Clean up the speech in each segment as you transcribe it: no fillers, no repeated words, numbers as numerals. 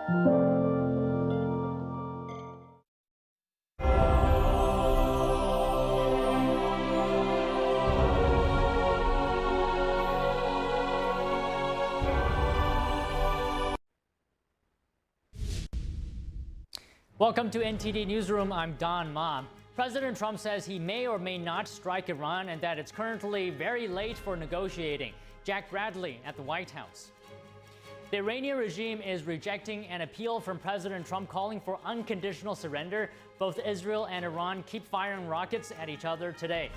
Welcome to NTD Newsroom. I'm Don Ma. President Trump says he may or may not strike Iran and that it's currently very late for negotiating. Jack Bradley at the White House. The Iranian regime is rejecting an appeal from President Trump calling for unconditional surrender. Both Israel and Iran keep firing rockets at each other today.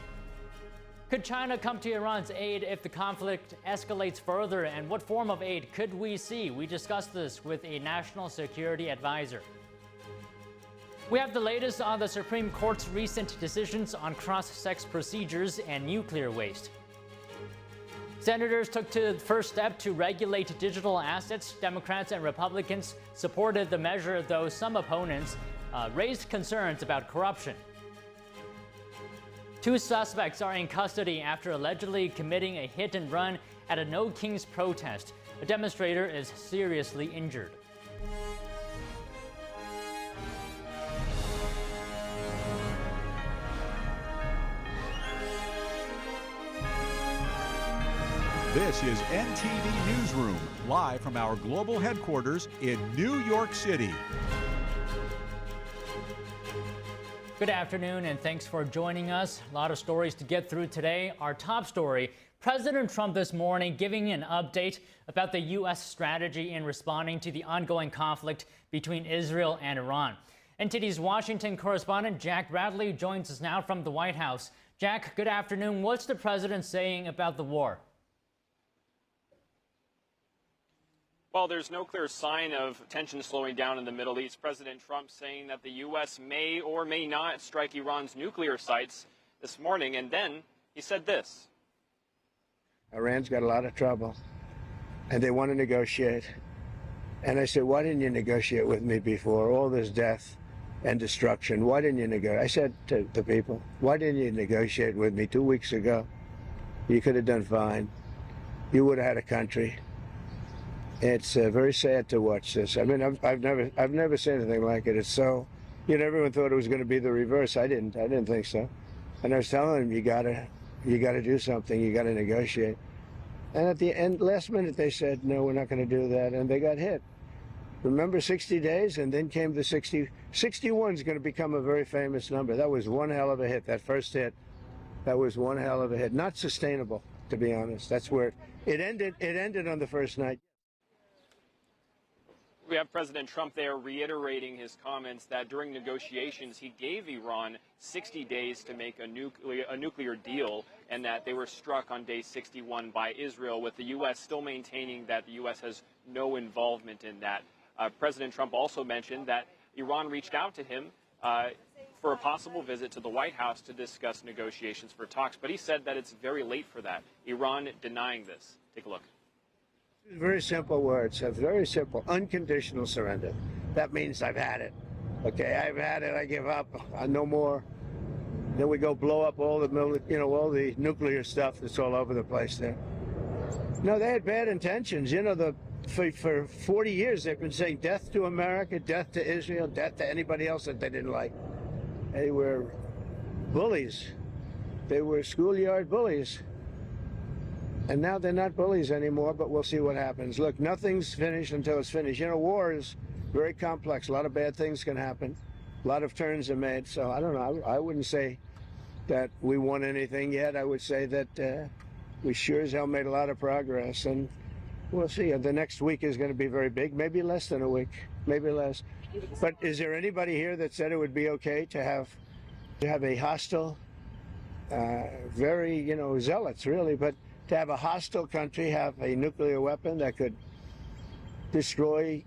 Could China come to Iran's aid if the conflict escalates further, and what form of aid could we see? We discussed this with a national security advisor. We have the latest on the Supreme Court's recent decisions on cross-sex procedures and nuclear waste. Senators took the first step to regulate digital assets. Democrats and Republicans supported the measure, though some opponents raised concerns about corruption. Two suspects are in custody after allegedly committing a hit and run at a No Kings protest. A demonstrator is seriously injured. This is NTD Newsroom, live from our global headquarters in New York City. Good afternoon, and thanks for joining us. A lot of stories to get through today. Our top story, President Trump this morning giving an update about the U.S. strategy in responding to the ongoing conflict between Israel and Iran. NTD's Washington correspondent Jack Bradley joins us now from the White House. Jack, good afternoon. What's the president saying about the war? Well, there's no clear sign of tension slowing down in the Middle East. President Trump saying that the U.S. may or may not strike Iran's nuclear sites this morning. And then he said this. Iran's got a lot of trouble, and they want to negotiate. And I said, why didn't you negotiate with me before? All this death and destruction. Why didn't you negotiate? I said to the people, why didn't you negotiate with me 2 weeks ago? You could have done fine. You would have had a country. It's very sad to watch this. I mean, I've never seen anything like it. It's so, everyone thought it was going to be the reverse. I didn't think so. And I was telling them, you gotta do something. You gotta negotiate. And at the end, last minute, they said, no, we're not going to do that, and they got hit. Remember 60 days, and then came the 60. 61 is going to become a very famous number. That was one hell of a hit. That first hit, that was one hell of a hit. Not sustainable, to be honest. That's where it ended. It ended on the first night. We have President Trump there reiterating his comments that during negotiations, he gave Iran 60 days to make a nuclear deal, and that they were struck on day 61 by Israel, with the U.S. still maintaining that the U.S. has no involvement in that. President Trump also mentioned that Iran reached out to him for a possible visit to the White House to discuss negotiations for talks, but he said that it's very late for that. Iran denying this. Take a look. Very simple words, very simple, unconditional surrender. That means I've had it. Okay, I've had it, I give up, no more. Then we go blow up all the, all the nuclear stuff that's all over the place there. No, they had bad intentions. For 40 years they've been saying death to America, death to Israel, death to anybody else that they didn't like. They were bullies. They were schoolyard bullies. And now they're not bullies anymore, but we'll see what happens. Look, nothing's finished until it's finished. War is very complex. A lot of bad things can happen. A lot of turns are made. So I don't know. I wouldn't say that we won anything yet. I would say that we sure as hell made a lot of progress. And we'll see. The next week is going to be very big, maybe less than a week, maybe less. But is there anybody here that said it would be okay to have a hostile, very, zealots, really, but to have a hostile country have a nuclear weapon that could destroy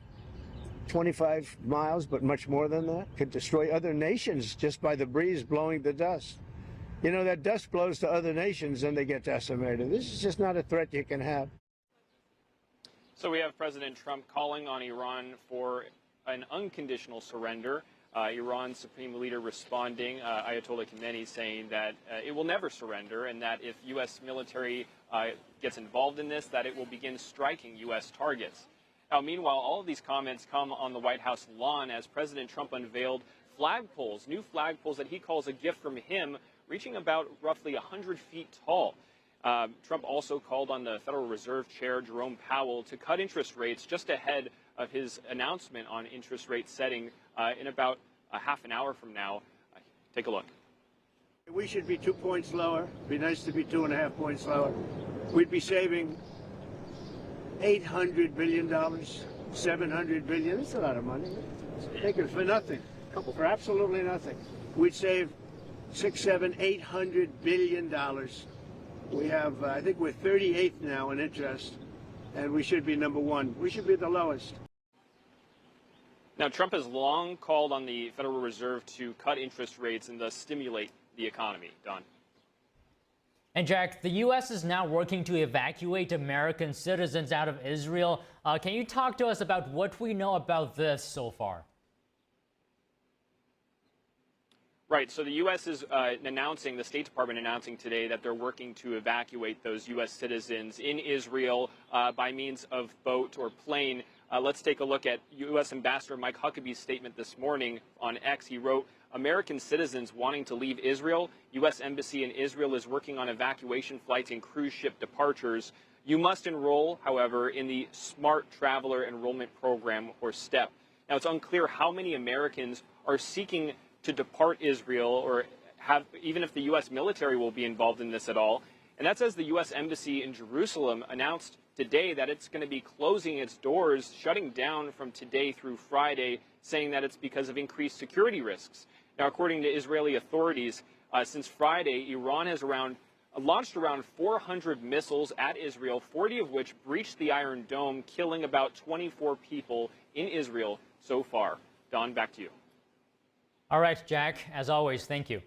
25 miles, but much more than that, could destroy other nations just by the breeze blowing the dust. That dust blows to other nations and they get decimated. This is just not a threat you can have. So we have President Trump calling on Iran for an unconditional surrender. Iran's supreme leader responding, Ayatollah Khamenei, saying that it will never surrender, and that if U.S. military gets involved in this, that it will begin striking U.S. targets. Now, meanwhile, all of these comments come on the White House lawn as President Trump unveiled flagpoles, new flagpoles that he calls a gift from him, reaching about roughly 100 feet tall. Trump also called on the Federal Reserve Chair Jerome Powell to cut interest rates just ahead of his announcement on interest rate setting in about a half an hour from now. Take a look. We should be 2 points lower. It'd be nice to be 2.5 points lower. We'd be saving $800 billion, $700 billion. That's a lot of money. Take it for nothing, for absolutely nothing. We'd save $600, $700, $800 billion. We have, I think we're 38th now in interest, and we should be number one. We should be the lowest. Now, Trump has long called on the Federal Reserve to cut interest rates and thus stimulate the economy. Don. And Jack, the U.S. is now working to evacuate American citizens out of Israel. Can you talk to us about what we know about this so far? Right. So the U.S. is announcing, the State Department announcing today that they're working to evacuate those U.S. citizens in Israel by means of boat or plane. Let's take a look at U.S. Ambassador Mike Huckabee's statement this morning on X. He wrote, American citizens wanting to leave Israel, U.S. Embassy in Israel is working on evacuation flights and cruise ship departures. You must enroll, however, in the Smart Traveler Enrollment Program, or STEP. Now, it's unclear how many Americans are seeking to depart Israel, or have, even if the U.S. military will be involved in this at all. And that's as the U.S. Embassy in Jerusalem announced today that it's going to be closing its doors, shutting down from today through Friday, saying that it's because of increased security risks. Now, according to Israeli authorities, since Friday, Iran has launched around 400 missiles at Israel, 40 of which breached the Iron Dome, killing about 24 people in Israel so far. Don, back to you. All right, Jack, as always, thank you.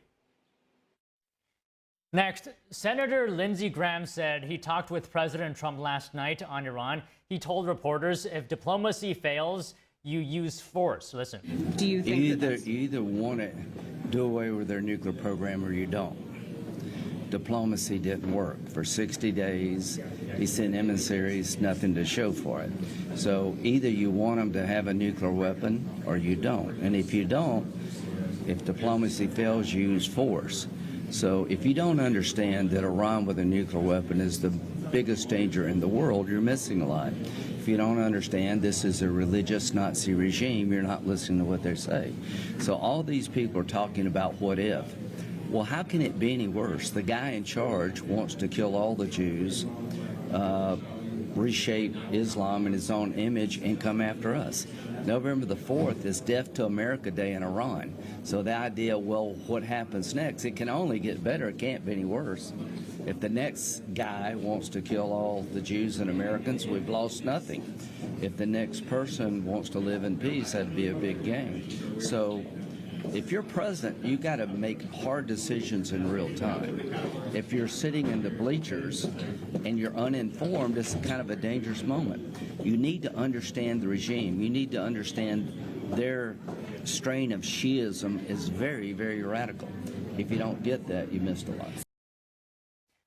Next, Senator Lindsey Graham said he talked with President Trump last night on Iran. He told reporters, if diplomacy fails, you use force. Listen. Do you think you either want to do away with their nuclear program or you don't? Diplomacy didn't work. For 60 days, he sent emissaries, nothing to show for it. So either you want them to have a nuclear weapon or you don't. And if you don't, if diplomacy fails, you use force. So if you don't understand that Iran with a nuclear weapon is the biggest danger in the world, you're missing a lot. If you don't understand this is a religious Nazi regime, you're not listening to what they say. So all these people are talking about what if. Well, how can it be any worse? The guy in charge wants to kill all the Jews, reshape Islam in his own image, and come after us. November the 4th is Death to America Day in Iran. So the idea, well, what happens next? It can only get better. It can't be any worse. If the next guy wants to kill all the Jews and Americans, we've lost nothing. If the next person wants to live in peace, that'd be a big gain. So if you're president, you got to make hard decisions in real time. If you're sitting in the bleachers and you're uninformed, it's kind of a dangerous moment. You need to understand the regime. You need to understand their strain of Shiism is very, very radical. If you don't get that, you missed a lot.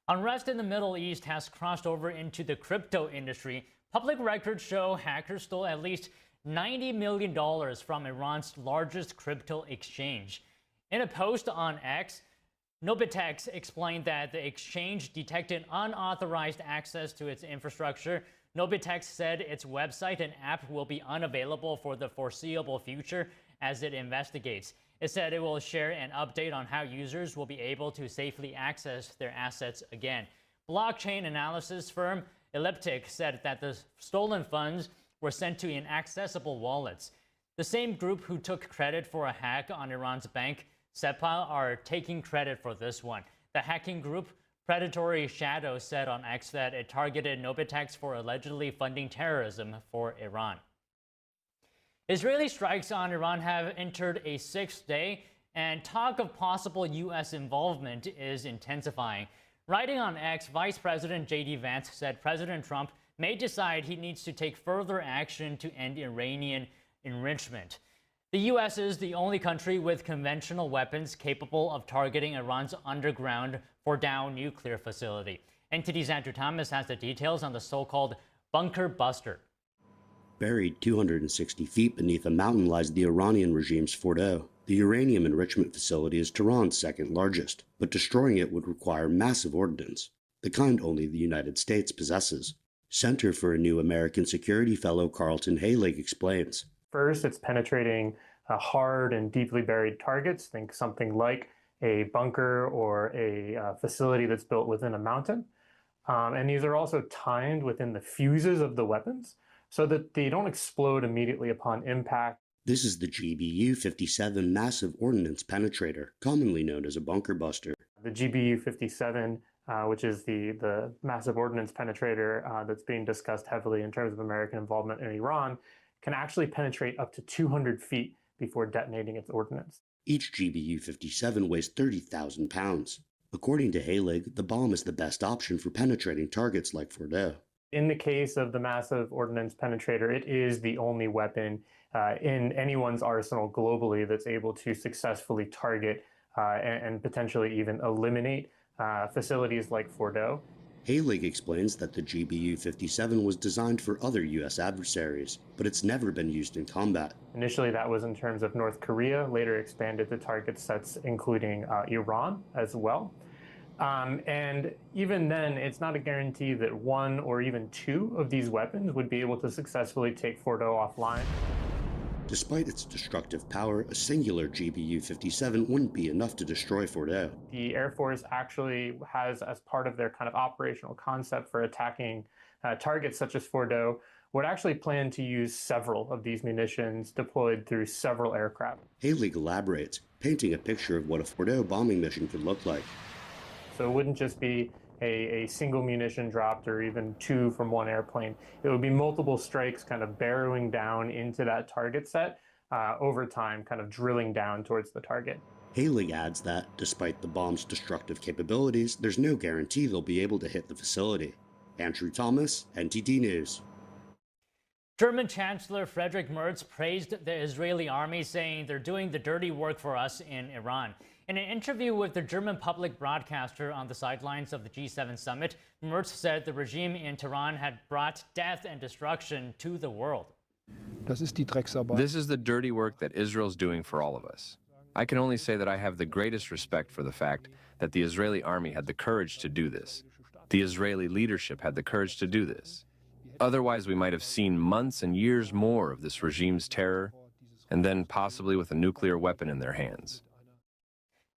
Unrest in the Middle East has crossed over into the crypto industry. Public records show hackers stole at least $90 million from Iran's largest crypto exchange. In a post on X, Nobitex explained that the exchange detected unauthorized access to its infrastructure. Nobitex said its website and app will be unavailable for the foreseeable future as it investigates. It said it will share an update on how users will be able to safely access their assets again. Blockchain analysis firm Elliptic said that the stolen funds were sent to inaccessible wallets. The same group who took credit for a hack on Iran's bank, SEPA, are taking credit for this one. The hacking group, Predatory Shadow, said on X that it targeted Nobitex for allegedly funding terrorism for Iran. Israeli strikes on Iran have entered a sixth day, and talk of possible U.S. involvement is intensifying. Writing on X, Vice President J.D. Vance said President Trump may decide he needs to take further action to end Iranian enrichment. The U.S. is the only country with conventional weapons capable of targeting Iran's underground Fordow nuclear facility. NTD's Andrew Thomas has the details on the so-called bunker buster. Buried 260 feet beneath a mountain lies the Iranian regime's Fordow. The uranium enrichment facility is Tehran's second largest, but destroying it would require massive ordnance, the kind only the United States possesses. Center for a New American Security fellow Carlton Haylig explains. First, it's penetrating hard and deeply buried targets. Think something like a bunker or a facility that's built within a mountain. And these are also timed within the fuses of the weapons so that they don't explode immediately upon impact. This is the GBU-57 Massive Ordnance Penetrator, commonly known as a bunker buster. The GBU-57, which is the Massive Ordnance Penetrator that's being discussed heavily in terms of American involvement in Iran, can actually penetrate up to 200 feet before detonating its ordnance. Each GBU-57 weighs 30,000 pounds. According to Haylig, the bomb is the best option for penetrating targets like Fordow. In the case of the Massive Ordnance Penetrator, it is the only weapon in anyone's arsenal globally that's able to successfully target and potentially even eliminate facilities like Fordow. Haylig explains that the GBU-57 was designed for other U.S. adversaries, but it's never been used in combat. Initially, that was in terms of North Korea, later expanded to target sets including Iran as well. And even then, it's not a guarantee that one or even two of these weapons would be able to successfully take Fordow offline. Despite its destructive power, a singular GBU-57 wouldn't be enough to destroy Fordow. The Air Force actually has, as part of their kind of operational concept for attacking targets such as Fordow, would actually plan to use several of these munitions deployed through several aircraft. Haylig elaborates, painting a picture of what a Fordow bombing mission could look like. So it wouldn't just be a single munition dropped or even two from one airplane. It would be multiple strikes kind of barreling down into that target set over time, kind of drilling down towards the target. Haylig adds that, despite the bomb's destructive capabilities, there's no guarantee they'll be able to hit the facility. Andrew Thomas, NTD News. German Chancellor Friedrich Merz praised the Israeli army, saying they're doing the dirty work for us in Iran. In an interview with the German public broadcaster on the sidelines of the G7 summit, Merz said the regime in Tehran had brought death and destruction to the world. This is the dirty work that Israel's doing for all of us. I can only say that I have the greatest respect for the fact that the Israeli army had the courage to do this. The Israeli leadership had the courage to do this. Otherwise, we might have seen months and years more of this regime's terror, and then possibly with a nuclear weapon in their hands.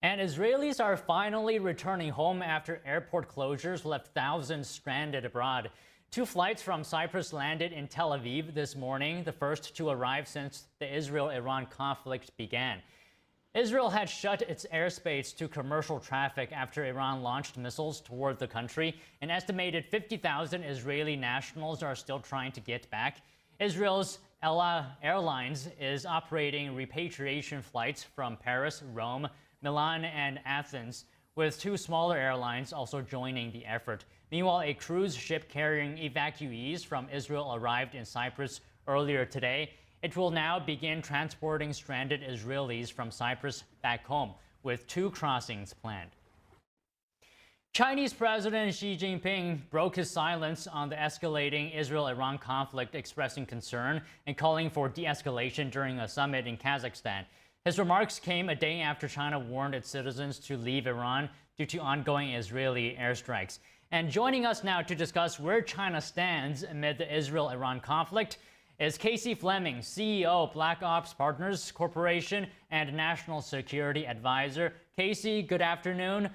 And Israelis are finally returning home after airport closures left thousands stranded abroad. 2 flights from Cyprus landed in Tel Aviv this morning, the first to arrive since the Israel-Iran conflict began. Israel had shut its airspace to commercial traffic after Iran launched missiles toward the country. An estimated 50,000 Israeli nationals are still trying to get back. Israel's Ella Airlines is operating repatriation flights from Paris, Rome, Milan, and Athens, with 2 smaller airlines also joining the effort. Meanwhile, a cruise ship carrying evacuees from Israel arrived in Cyprus earlier today. It will now begin transporting stranded Israelis from Cyprus back home, with 2 crossings planned. Chinese President Xi Jinping broke his silence on the escalating Israel-Iran conflict, expressing concern and calling for de-escalation during a summit in Kazakhstan. His remarks came a day after China warned its citizens to leave Iran due to ongoing Israeli airstrikes. And joining us now to discuss where China stands amid the Israel-Iran conflict is Casey Fleming, CEO, Black Ops Partners Corporation and National Security Advisor. Casey, good afternoon.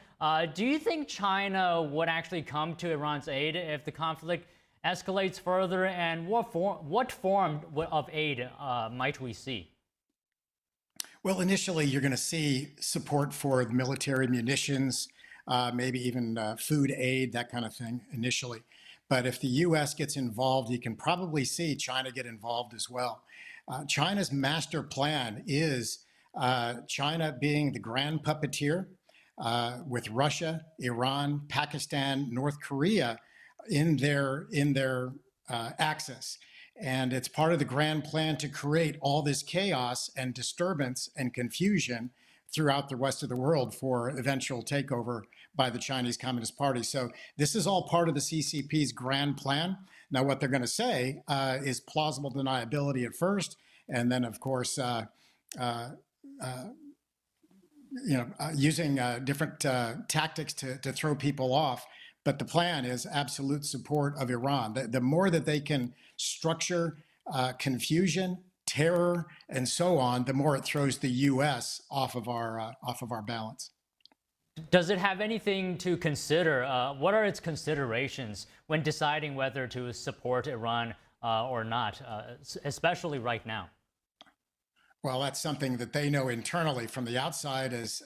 Do you think China would actually come to Iran's aid if the conflict escalates further? And what form of aid might we see? Well, initially, you're going to see support for military munitions, maybe even food aid, that kind of thing initially. But if the U.S. gets involved, you can probably see China get involved as well. China's master plan is China being the grand puppeteer with Russia, Iran, Pakistan, North Korea in their axis. And it's part of the grand plan to create all this chaos and disturbance and confusion throughout the rest of the world for eventual takeover by the Chinese Communist Party. So this is all part of the CCP's grand plan. Now, what they're going to say is plausible deniability at first, and then, of course, using different tactics to throw people off. But the plan is absolute support of Iran. The more that they can structure confusion, terror, and so on, the more it throws the U.S. off of our balance. Does it have anything to consider? What are its considerations when deciding whether to support Iran or not, especially right now? Well, that's something that they know internally from the outside as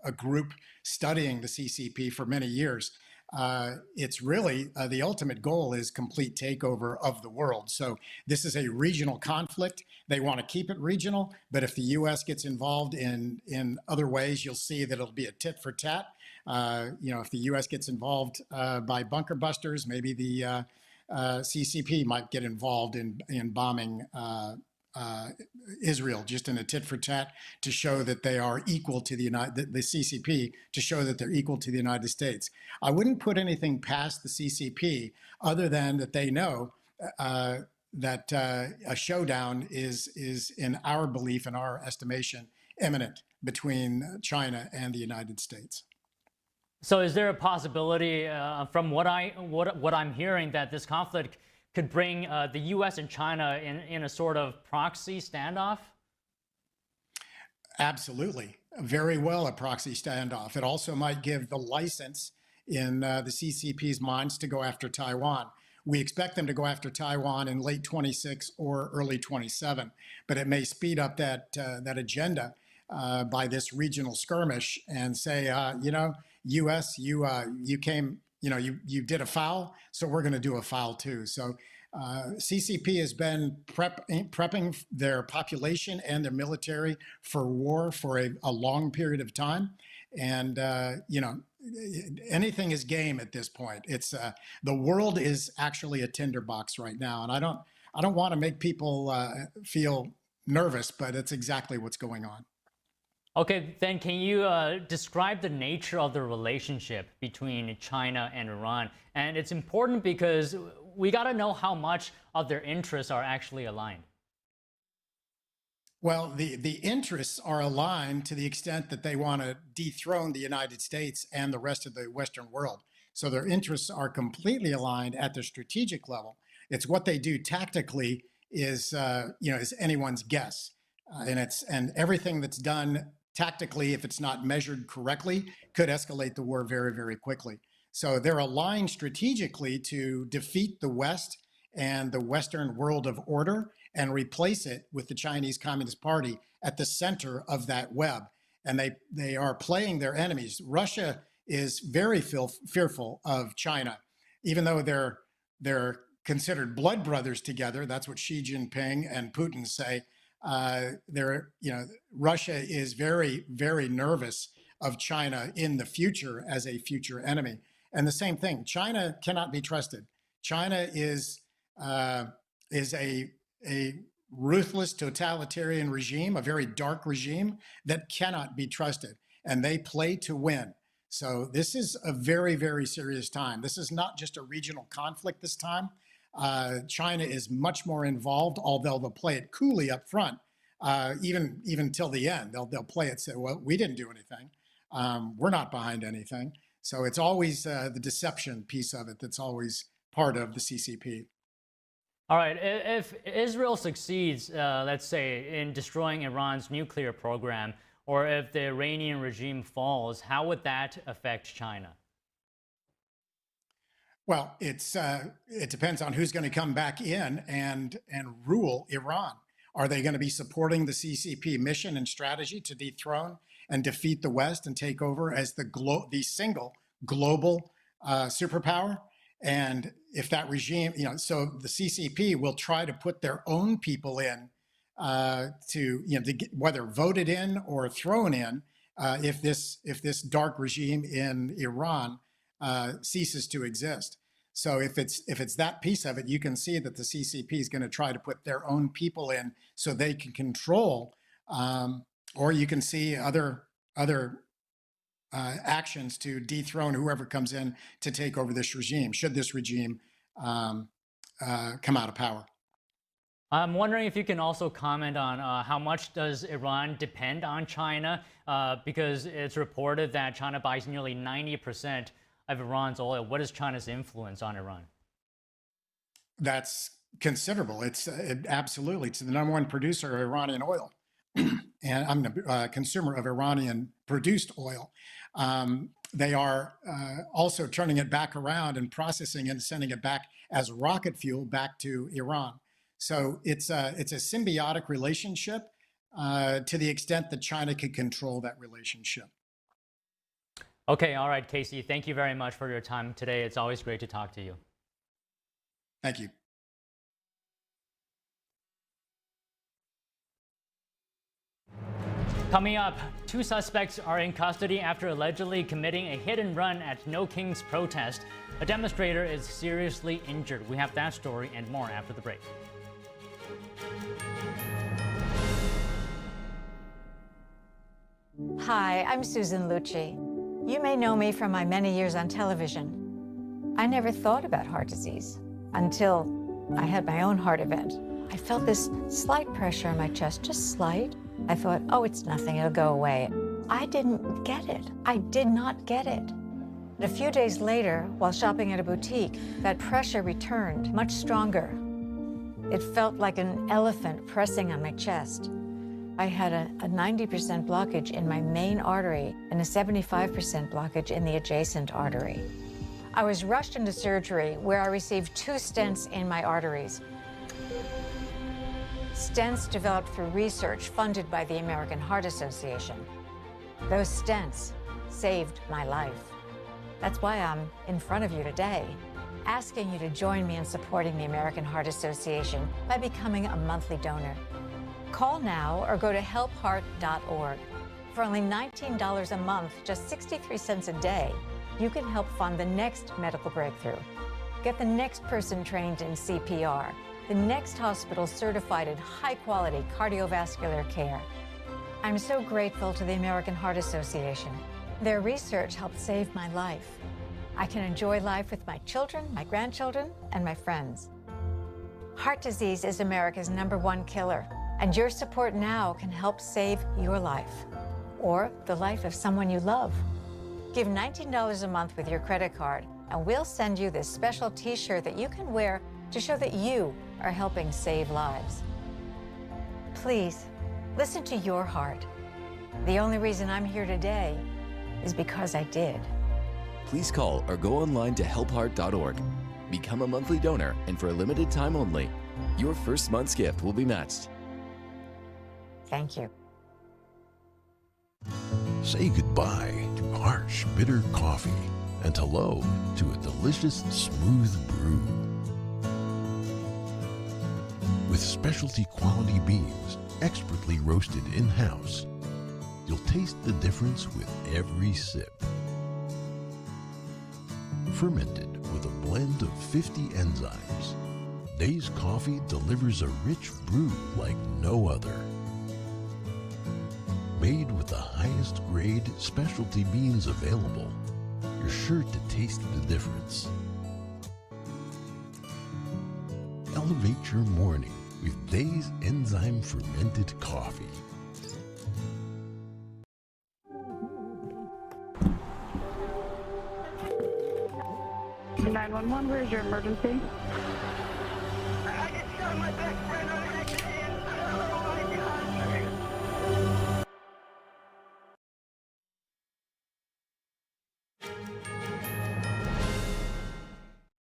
a group studying the CCP for many years. It's really the ultimate goal is complete takeover of the world. So this is a regional conflict. They want to keep it regional, but if the U.S. gets involved in other ways, you'll see that it'll be a tit for tat. If the U.S. gets involved by bunker busters, maybe the CCP might get involved in bombing Israel, just in a tit for tat to show that they are equal to the CCP, to show that they're equal to the United States. I wouldn't put anything past the CCP other than that they know that a showdown is, in our belief, in our estimation, imminent between China and the United States. So is there a possibility, from what I'm hearing, that this conflict could bring the U.S. and China in a sort of proxy standoff? Absolutely. Very well a proxy standoff. It also might give the license in the CCP's minds to go after Taiwan. We expect them to go after Taiwan in late 26 or early 27, but it may speed up that agenda by this regional skirmish and say, U.S., you came, you did a foul, so we're going to do a foul too. So CCP has been prepping their population and their military for war for a long period of time. And, anything is game at this point. It's the world is actually a tinderbox right now. And I don't want to make people feel nervous, but it's exactly what's going on. Okay, then can you describe the nature of the relationship between China and Iran? And it's important because we got to know how much of their interests are actually aligned. Well, the interests are aligned to the extent that they want to dethrone the United States and the rest of the Western world. So their interests are completely aligned at the strategic level. It's what they do tactically is anyone's guess. And everything that's done tactically, if it's not measured correctly, could escalate the war very, very quickly. So they're aligned strategically to defeat the West and the Western world of order and replace it with the Chinese Communist Party at the center of that web. And they are playing their enemies. Russia is very fearful of China, even though they're considered blood brothers together. That's what Xi Jinping and Putin say. Russia is very, very nervous of China in the future as a future enemy. And the same thing, China cannot be trusted. China is a ruthless totalitarian regime, a very dark regime that cannot be trusted, and they play to win. So this is a very, very serious time. This is not just a regional conflict this time. China is much more involved, although they'll play it coolly up front, even till the end. They'll play it, say, well, we didn't do anything. We're not behind anything. So it's always the deception piece of it that's always part of the CCP. All right, if Israel succeeds, let's say, in destroying Iran's nuclear program, or if the Iranian regime falls, how would that affect China? Well, it depends on who's going to come back in and rule Iran. Are they going to be supporting the CCP mission and strategy to dethrone and defeat the West and take over as the single global superpower? And if that regime, so the CCP will try to put their own people in to get, whether voted in or thrown in, if this dark regime in Iran ceases to exist. So if it's that piece of it, you can see that the CCP is going to try to put their own people in so they can control, or you can see other actions to dethrone whoever comes in to take over this regime, should this regime come out of power. I'm wondering if you can also comment on how much does Iran depend on China, because it's reported that China buys nearly 90% of Iran's oil. What is China's influence on Iran? That's considerable. It's absolutely, it's the #1 producer of Iranian oil. And I'm a consumer of Iranian produced oil. They are also turning it back around and processing and sending it back as rocket fuel back to Iran. So it's a symbiotic relationship to the extent that China could control that relationship. Okay, all right, Casey, thank you very much for your time today. It's always great to talk to you. Thank you. Coming up, 2 suspects are in custody after allegedly committing a hit and run at No Kings protest. A demonstrator is seriously injured. We have that story and more after the break. Hi, I'm Susan Lucci. You may know me from my many years on television. I never thought about heart disease until I had my own heart event. I felt this slight pressure on my chest, just slight. I thought, oh, it's nothing, it'll go away. I didn't get it. I did not get it. A few days later, while shopping at a boutique, that pressure returned, much stronger. It felt like an elephant pressing on my chest. I had a 90% blockage in my main artery and a 75% blockage in the adjacent artery. I was rushed into surgery where I received 2 stents in my arteries. Stents developed through research funded by the American Heart Association. Those stents saved my life. That's why I'm in front of you today, asking you to join me in supporting the American Heart Association by becoming a monthly donor. Call now or go to helpheart.org. For only $19 a month, just 63 cents a day, you can help fund the next medical breakthrough. Get the next person trained in CPR, the next hospital certified in high-quality cardiovascular care. I'm so grateful to the American Heart Association. Their research helped save my life. I can enjoy life with my children, my grandchildren, and my friends. Heart disease is America's #1 killer, and your support now can help save your life or the life of someone you love. Give $19 a month with your credit card, and we'll send you this special t-shirt that you can wear to show that you are helping save lives. Please, listen to your heart. The only reason I'm here today is because I did. Please call or go online to helpheart.org. Become a monthly donor, and for a limited time only, your first month's gift will be matched. Thank you. Say goodbye to harsh, bitter coffee and hello to a delicious, smooth brew. With specialty quality beans, expertly roasted in-house, you'll taste the difference with every sip. Fermented with a blend of 50 enzymes, Days Coffee delivers a rich brew like no other. Made with the highest grade specialty beans available, you're sure to taste the difference. Elevate your morning with Days Enzyme Fermented Coffee. 911, where's your emergency? I get shot in my best friend on an accident.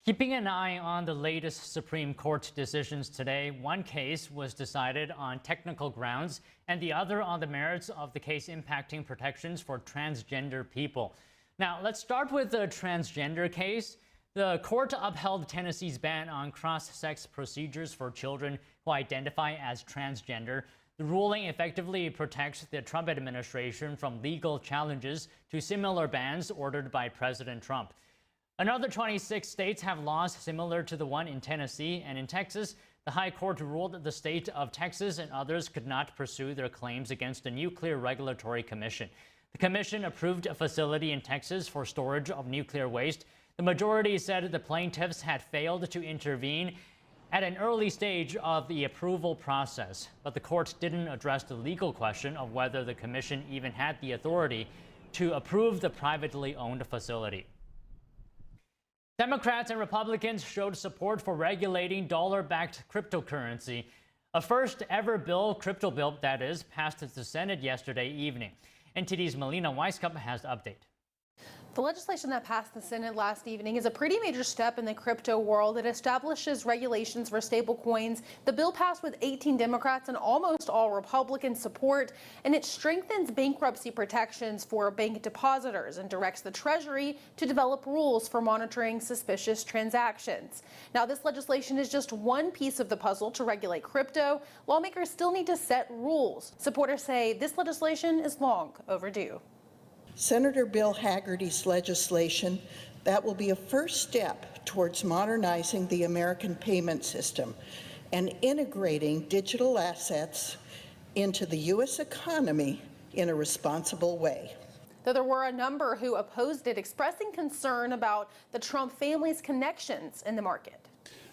Keeping an eye on the latest Supreme Court decisions today, one case was decided on technical grounds and the other on the merits of the case impacting protections for transgender people. Now, let's start with the transgender case. The court upheld Tennessee's ban on cross-sex procedures for children who identify as transgender. The ruling effectively protects the Trump administration from legal challenges to similar bans ordered by President Trump. Another 26 states have laws similar to the one in Tennessee, and in Texas, the High Court ruled that the state of Texas and others could not pursue their claims against the Nuclear Regulatory Commission. The commission approved a facility in Texas for storage of nuclear waste The majority said the plaintiffs had failed to intervene at an early stage of the approval process, but the court didn't address the legal question of whether the commission even had the authority to approve the privately owned facility. Democrats and Republicans showed support for regulating dollar-backed cryptocurrency. A first-ever crypto bill, that is, passed the Senate yesterday evening. NTD's Melina Weisskopf has the update. The legislation that passed the Senate last evening is a pretty major step in the crypto world. It establishes regulations for stablecoins. The bill passed with 18 Democrats and almost all Republican support, and it strengthens bankruptcy protections for bank depositors and directs the Treasury to develop rules for monitoring suspicious transactions. Now, this legislation is just one piece of the puzzle to regulate crypto. Lawmakers still need to set rules. Supporters say this legislation is long overdue. Senator Bill Hagerty's legislation that will be a first step towards modernizing the American payment system and integrating digital assets into the U.S. economy in a responsible way. Though there were a number who opposed it, expressing concern about the Trump family's connections in the market.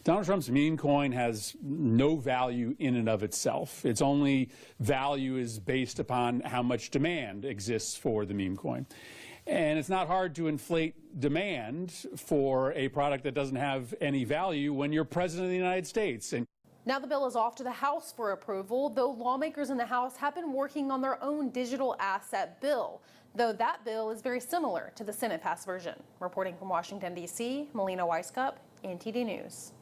Donald Trump's meme coin has no value in and of itself. Its only value is based upon how much demand exists for the meme coin. And it's not hard to inflate demand for a product that doesn't have any value when you're president of the United States. And now the bill is off to the House for approval, though lawmakers in the House have been working on their own digital asset bill, though that bill is very similar to the Senate-passed version. Reporting from Washington, D.C., Melina Weisskopf, NTD News.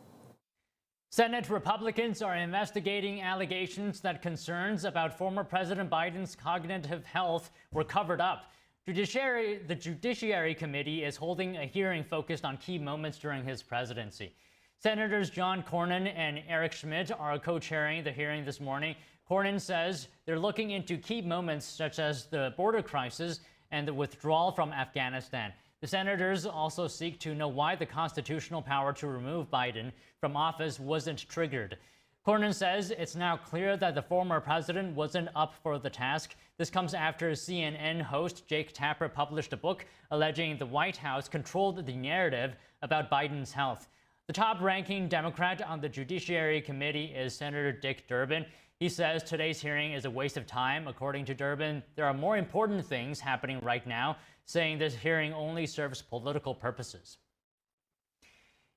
Senate Republicans are investigating allegations that concerns about former President Biden's cognitive health were covered up. The Judiciary Committee is holding a hearing focused on key moments during his presidency. Senators John Cornyn and Eric Schmidt are co-chairing the hearing this morning. Cornyn says they're looking into key moments such as the border crisis and the withdrawal from Afghanistan. The senators also seek to know why the constitutional power to remove Biden from office wasn't triggered. Cornyn says it's now clear that the former president wasn't up for the task. This comes after CNN host Jake Tapper published a book alleging the White House controlled the narrative about Biden's health. The top-ranking Democrat on the Judiciary Committee is Senator Dick Durbin. He says today's hearing is a waste of time. According to Durbin, there are more important things happening right now, saying this hearing only serves political purposes.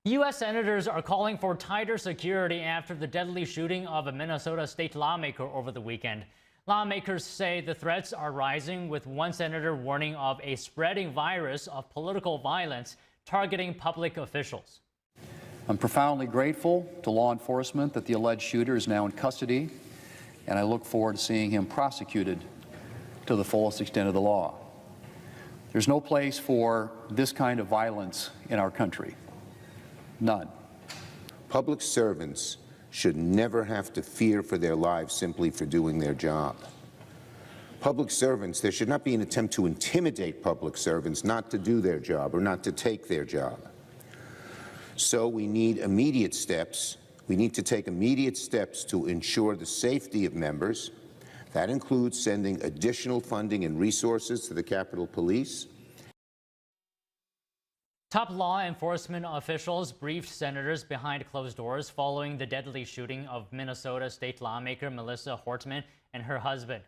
U.S. senators are calling for tighter security after the deadly shooting of a Minnesota state lawmaker over the weekend. Lawmakers say the threats are rising, with one senator warning of a spreading virus of political violence targeting public officials. I'm profoundly grateful to law enforcement that the alleged shooter is now in custody, and I look forward to seeing him prosecuted to the fullest extent of the law. There's no place for this kind of violence in our country. None. Public servants should never have to fear for their lives simply for doing their job. Public servants, there should not be an attempt to intimidate public servants not to do their job or not to take their job. So we need immediate steps. We need to take immediate steps to ensure the safety of members. That includes sending additional funding and resources to the Capitol Police. Top law enforcement officials briefed senators behind closed doors following the deadly shooting of Minnesota state lawmaker Melissa Hortman and her husband.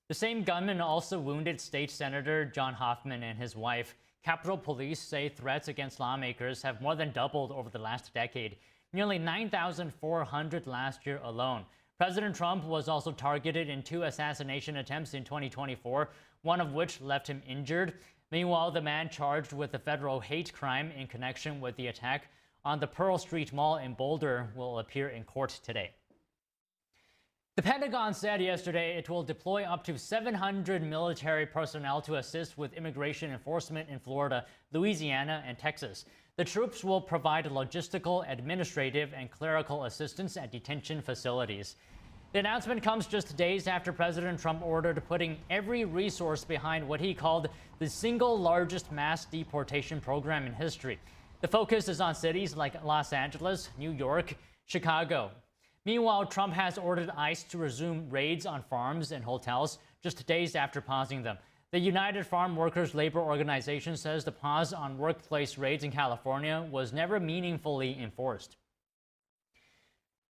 The same gunman also wounded State Senator John Hoffman and his wife. Capitol Police say threats against lawmakers have more than doubled over the last decade, nearly 9,400 last year alone. President Trump was also targeted in 2 assassination attempts in 2024, one of which left him injured. Meanwhile, the man charged with a federal hate crime in connection with the attack on the Pearl Street Mall in Boulder will appear in court today. The Pentagon said yesterday it will deploy up to 700 military personnel to assist with immigration enforcement in Florida, Louisiana, and Texas. The troops will provide logistical, administrative, and clerical assistance at detention facilities. The announcement comes just days after President Trump ordered putting every resource behind what he called the single largest mass deportation program in history. The focus is on cities like Los Angeles, New York, Chicago. Meanwhile, Trump has ordered ICE to resume raids on farms and hotels just days after pausing them. The United Farm Workers Labor Organization says the pause on workplace raids in California was never meaningfully enforced.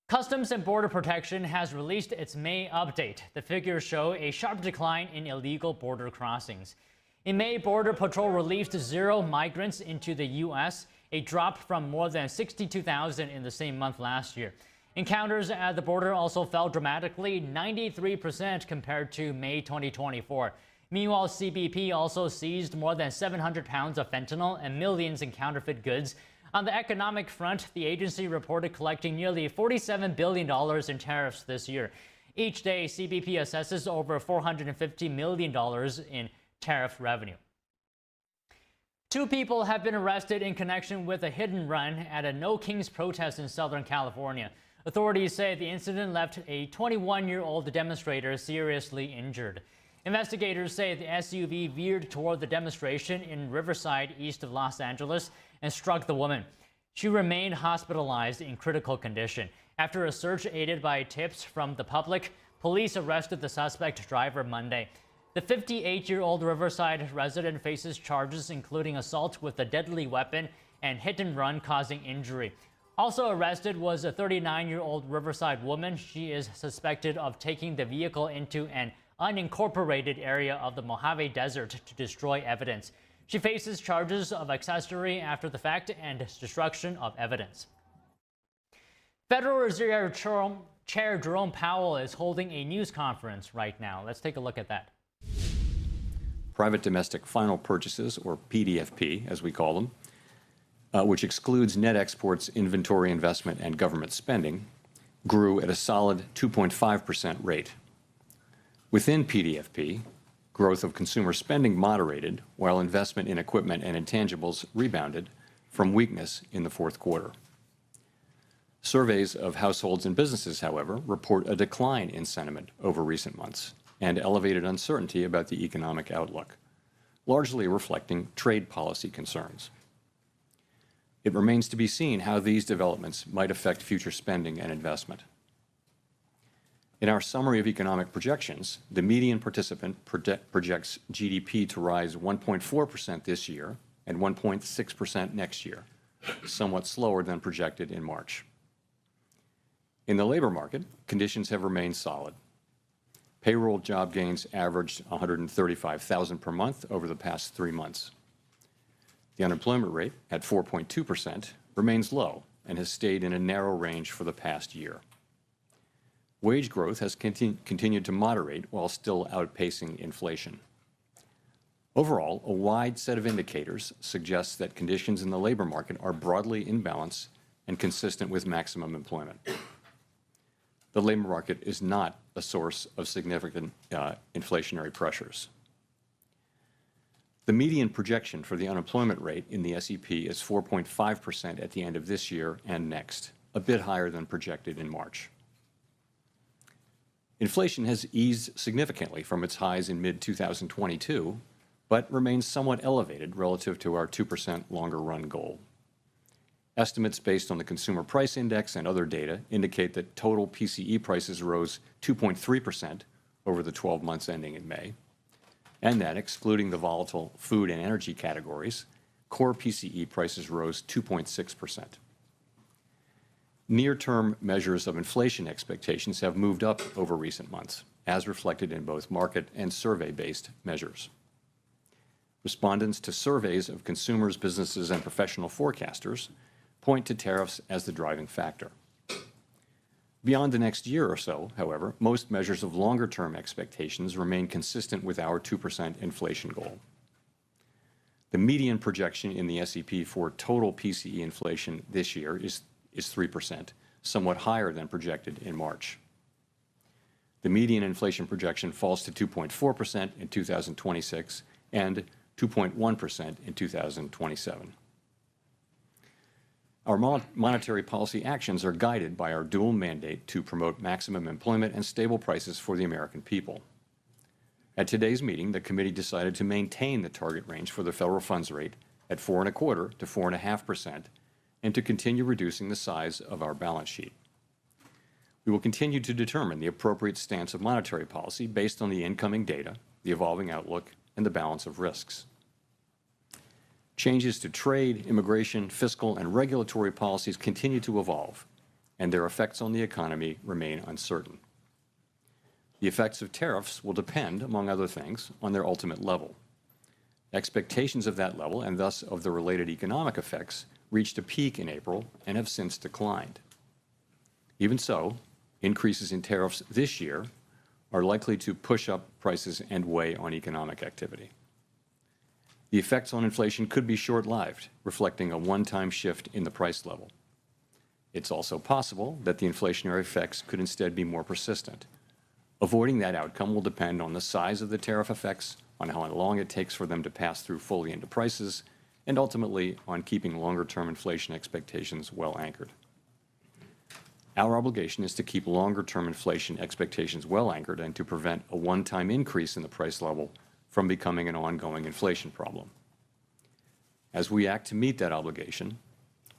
Customs and Border Protection has released its May update. The figures show a sharp decline in illegal border crossings. In May, Border Patrol released 0 migrants into the U.S., a drop from more than 62,000 in the same month last year. Encounters at the border also fell dramatically, 93% compared to May 2024. Meanwhile, CBP also seized more than 700 pounds of fentanyl and millions in counterfeit goods. On the economic front, the agency reported collecting nearly $47 billion in tariffs this year. Each day, CBP assesses over $450 million in tariff revenue. 2 people have been arrested in connection with a hit-and-run at a No Kings protest in Southern California. Authorities say the incident left a 21-year-old demonstrator seriously injured. Investigators say the SUV veered toward the demonstration in Riverside, east of Los Angeles, and struck the woman. She remained hospitalized in critical condition. After a search aided by tips from the public, police arrested the suspect driver Monday. The 58-year-old Riverside resident faces charges including assault with a deadly weapon and hit-and-run causing injury. Also arrested was a 39-year-old Riverside woman. She is suspected of taking the vehicle into an unincorporated area of the Mojave Desert to destroy evidence. She faces charges of accessory after the fact and destruction of evidence. Federal Reserve Chair Jerome Powell is holding a news conference right now. Let's take a look at that. Private domestic final purchases, or PDFP, as we call them, which excludes net exports, inventory investment, and government spending, grew at a solid 2.5% rate. Within PDFP, growth of consumer spending moderated, while investment in equipment and intangibles rebounded from weakness in the fourth quarter. Surveys of households and businesses, however, report a decline in sentiment over recent months and elevated uncertainty about the economic outlook, largely reflecting trade policy concerns. It remains to be seen how these developments might affect future spending and investment. In our summary of economic projections, the median participant projects GDP to rise 1.4% this year and 1.6% next year, somewhat slower than projected in March. In the labor market, conditions have remained solid. Payroll job gains averaged 135,000 per month over the past 3 months. The unemployment rate, at 4.2%, remains low and has stayed in a narrow range for the past year. Wage growth has continued to moderate while still outpacing inflation. Overall, a wide set of indicators suggests that conditions in the labor market are broadly in balance and consistent with maximum employment. The labor market is not a source of significant inflationary pressures. The median projection for the unemployment rate in the SEP is 4.5% at the end of this year and next, a bit higher than projected in March. Inflation has eased significantly from its highs in mid-2022, but remains somewhat elevated relative to our 2% longer-run goal. Estimates based on the Consumer Price Index and other data indicate that total PCE prices rose 2.3% over the 12 months ending in May, and that, excluding the volatile food and energy categories, core PCE prices rose 2.6%. Near-term measures of inflation expectations have moved up over recent months, as reflected in both market and survey-based measures. Respondents to surveys of consumers, businesses, and professional forecasters point to tariffs as the driving factor. Beyond the next year or so, however, most measures of longer-term expectations remain consistent with our 2% inflation goal. The median projection in the SEP for total PCE inflation this year is 3%, somewhat higher than projected in March. The median inflation projection falls to 2.4% in 2026 and 2.1% in 2027. Our monetary policy actions are guided by our dual mandate to promote maximum employment and stable prices for the American people. At today's meeting, the committee decided to maintain the target range for the federal funds rate at 4.25% to 4.5%, and to continue reducing the size of our balance sheet. We will continue to determine the appropriate stance of monetary policy based on the incoming data, the evolving outlook, and the balance of risks. Changes to trade, immigration, fiscal, and regulatory policies continue to evolve, and their effects on the economy remain uncertain. The effects of tariffs will depend, among other things, on their ultimate level. Expectations of that level, and thus of the related economic effects, reached a peak in April and have since declined. Even so, increases in tariffs this year are likely to push up prices and weigh on economic activity. The effects on inflation could be short-lived, reflecting a one-time shift in the price level. It's also possible that the inflationary effects could instead be more persistent. Avoiding that outcome will depend on the size of the tariff effects, on how long it takes for them to pass through fully into prices, and ultimately on keeping longer-term inflation expectations well anchored. Our obligation is to keep longer-term inflation expectations well anchored and to prevent a one-time increase in the price level from becoming an ongoing inflation problem. As we act to meet that obligation,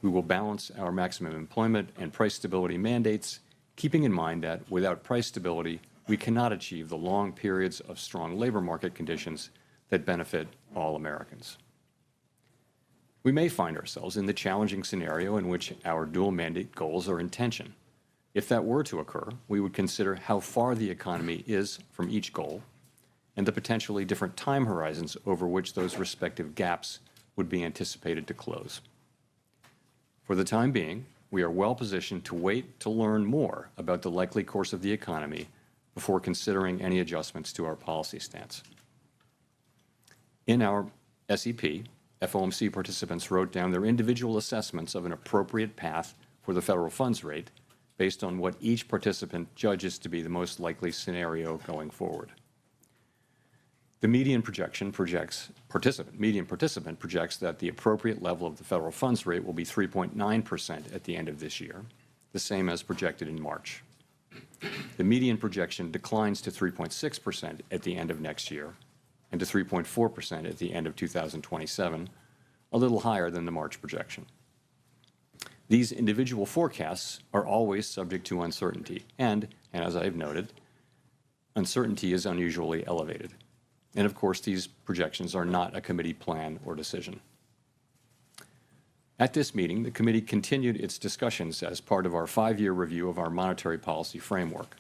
we will balance our maximum employment and price stability mandates, keeping in mind that without price stability, we cannot achieve the long periods of strong labor market conditions that benefit all Americans. We may find ourselves in the challenging scenario in which our dual mandate goals are in tension. If that were to occur, we would consider how far the economy is from each goal and the potentially different time horizons over which those respective gaps would be anticipated to close. For the time being, we are well positioned to wait to learn more about the likely course of the economy before considering any adjustments to our policy stance. In our SEP, FOMC participants wrote down their individual assessments of an appropriate path for the federal funds rate based on what each participant judges to be the most likely scenario going forward. The median participant projects that the appropriate level of the federal funds rate will be 3.9% at the end of this year, the same as projected in March. The median projection declines to 3.6% at the end of next year and to 3.4% at the end of 2027, a little higher than the March projection. These individual forecasts are always subject to uncertainty, and as I've noted, uncertainty is unusually elevated. And of course, these projections are not a committee plan or decision. At this meeting, the committee continued its discussions as part of our 5-year review of our monetary policy framework.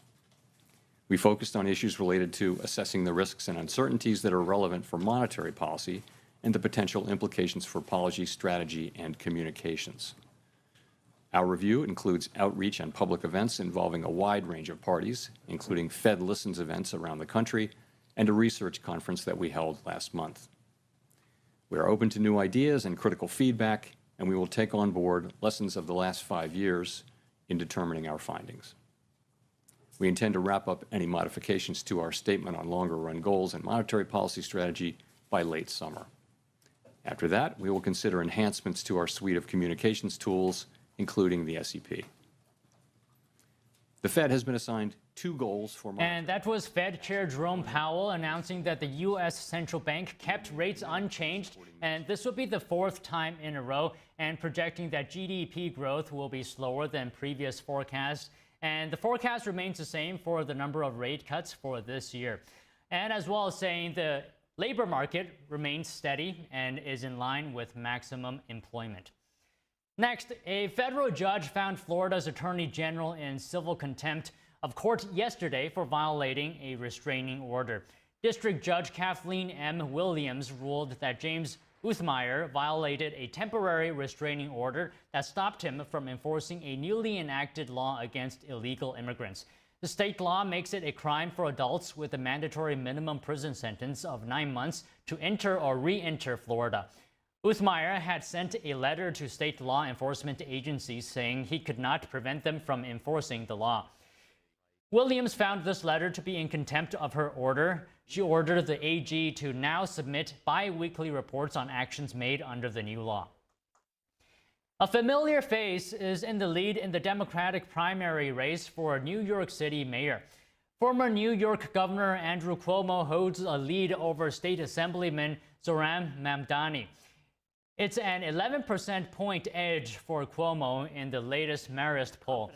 We focused on issues related to assessing the risks and uncertainties that are relevant for monetary policy and the potential implications for policy strategy and communications. Our review includes outreach and public events involving a wide range of parties, including Fed Listens events around the country and a research conference that we held last month. We are open to new ideas and critical feedback, and we will take on board lessons of the last 5 years in determining our findings. We intend to wrap up any modifications to our statement on longer-run goals and monetary policy strategy by late summer. After that, we will consider enhancements to our suite of communications tools, including the SEP. The Fed has been assigned 2 goals for monetary. And that was Fed Chair Jerome Powell announcing that the U.S. Central Bank kept rates unchanged, and this will be the 4th time in a row, and projecting that GDP growth will be slower than previous forecasts. And the forecast remains the same for the number of rate cuts for this year. And as well as saying the labor market remains steady and is in line with maximum employment. Next, a federal judge found Florida's Attorney General in civil contempt of court yesterday for violating a restraining order. District Judge Kathleen M. Williams ruled that James Uthmeyer violated a temporary restraining order that stopped him from enforcing a newly enacted law against illegal immigrants. The state law makes it a crime for adults with a mandatory minimum prison sentence of 9 months to enter or re-enter Florida. Uthmeyer had sent a letter to state law enforcement agencies saying he could not prevent them from enforcing the law. Williams found this letter to be in contempt of her order. She ordered the AG to now submit bi-weekly reports on actions made under the new law. A familiar face is in the lead in the Democratic primary race for New York City mayor. Former New York Governor Andrew Cuomo holds a lead over State Assemblyman Zohran Mamdani. It's an 11% point edge for Cuomo in the latest Marist poll.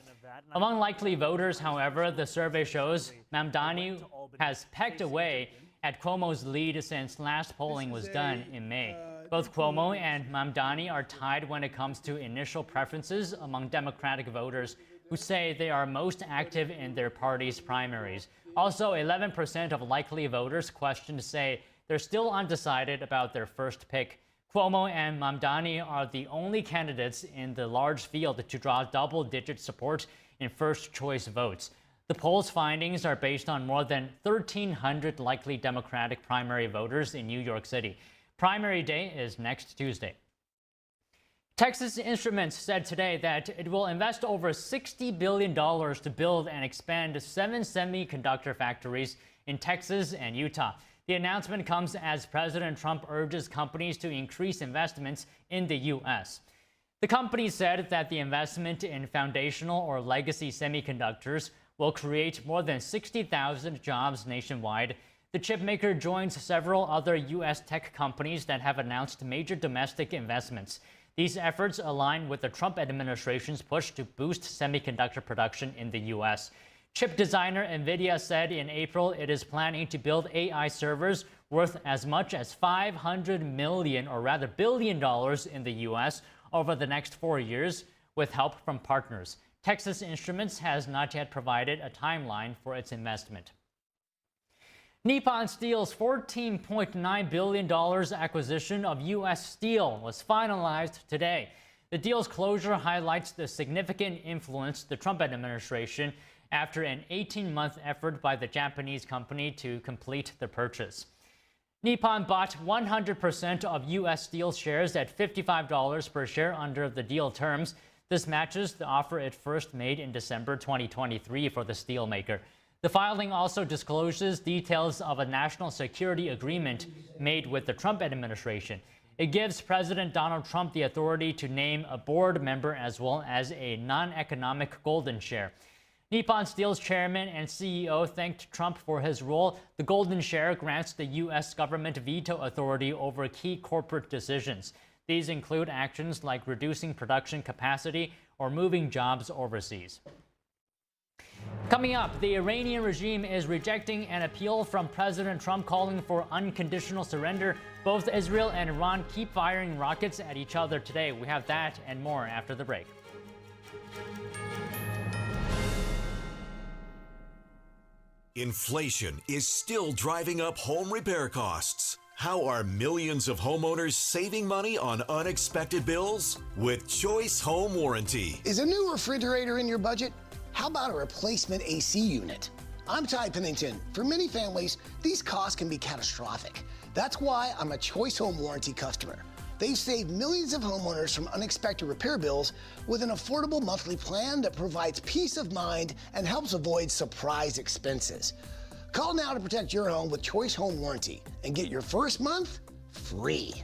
Among likely voters, however, the survey shows Mamdani has pegged away at Cuomo's lead since last polling was done in May. Both Cuomo and Mamdani are tied when it comes to initial preferences among Democratic voters who say they are most active in their party's primaries. Also, 11% of likely voters questioned say they're still undecided about their first pick. Cuomo and Mamdani are the only candidates in the large field to draw double-digit support in first-choice votes. The poll's findings are based on more than 1,300 likely Democratic primary voters in New York City. Primary day is next Tuesday. Texas Instruments said today that it will invest over $60 billion to build and expand 7 semiconductor factories in Texas and Utah. The announcement comes as President Trump urges companies to increase investments in the U.S. The company said that the investment in foundational or legacy semiconductors will create more than 60,000 jobs nationwide. The chipmaker joins several other U.S. tech companies that have announced major domestic investments. These efforts align with the Trump administration's push to boost semiconductor production in the U.S. Chip designer NVIDIA said in April it is planning to build AI servers worth as much as $500 million, or rather billion dollars in the U.S. over the next 4 years with help from partners. Texas Instruments has not yet provided a timeline for its investment. Nippon Steel's $14.9 billion acquisition of U.S. Steel was finalized today. The deal's closure highlights the significant influence the Trump administration after an 18-month effort by the Japanese company to complete the purchase. Nippon bought 100% of U.S. Steel shares at $55 per share under the deal terms. This matches the offer it first made in December 2023 for the steelmaker. The filing also discloses details of a national security agreement made with the Trump administration. It gives President Donald Trump the authority to name a board member as well as a non-economic golden share. Nippon Steel's chairman and CEO thanked Trump for his role. The golden share grants the U.S. government veto authority over key corporate decisions. These include actions like reducing production capacity or moving jobs overseas. Coming up, the Iranian regime is rejecting an appeal from President Trump calling for unconditional surrender. Both Israel and Iran keep firing rockets at each other today. We have that and more after the break. Inflation is still driving up home repair costs. How are millions of homeowners saving money on unexpected bills? With Choice Home Warranty. Is a new refrigerator in your budget? How about a replacement AC unit? I'm Ty Pennington. For many families, these costs can be catastrophic. That's why I'm a Choice Home Warranty customer. They've saved millions of homeowners from unexpected repair bills with an affordable monthly plan that provides peace of mind and helps avoid surprise expenses. Call now to protect your home with Choice Home Warranty and get your first month free.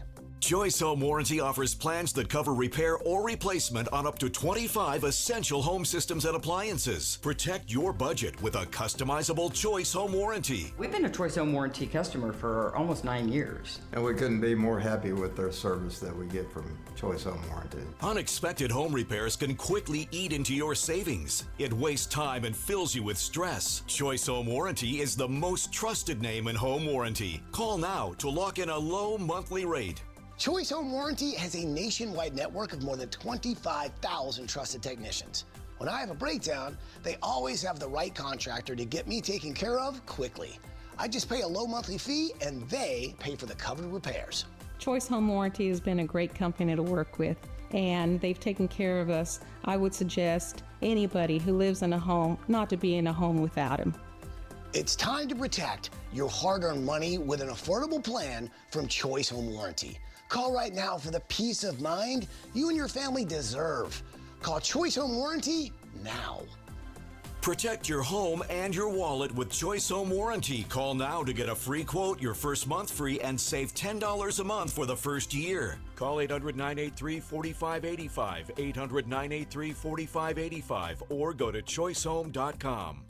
Choice Home Warranty offers plans that cover repair or replacement on up to 25 essential home systems and appliances. Protect your budget with a customizable Choice Home Warranty. We've been a Choice Home Warranty customer for almost 9 years. And we couldn't be more happy with their service that we get from Choice Home Warranty. Unexpected home repairs can quickly eat into your savings. It wastes time and fills you with stress. Choice Home Warranty is the most trusted name in home warranty. Call now to lock in a low monthly rate. Choice Home Warranty has a nationwide network of more than 25,000 trusted technicians. When I have a breakdown, they always have the right contractor to get me taken care of quickly. I just pay a low monthly fee and they pay for the covered repairs. Choice Home Warranty has been a great company to work with, and they've taken care of us. I would suggest anybody who lives in a home not to be in a home without them. It's time to protect your hard-earned money with an affordable plan from Choice Home Warranty. Call right now for the peace of mind you and your family deserve. Call Choice Home Warranty now. Protect your home and your wallet with Choice Home Warranty. Call now to get a free quote, your first month free, and save $10 a month for the first year. Call 800-983-4585, 800-983-4585, or go to choicehome.com.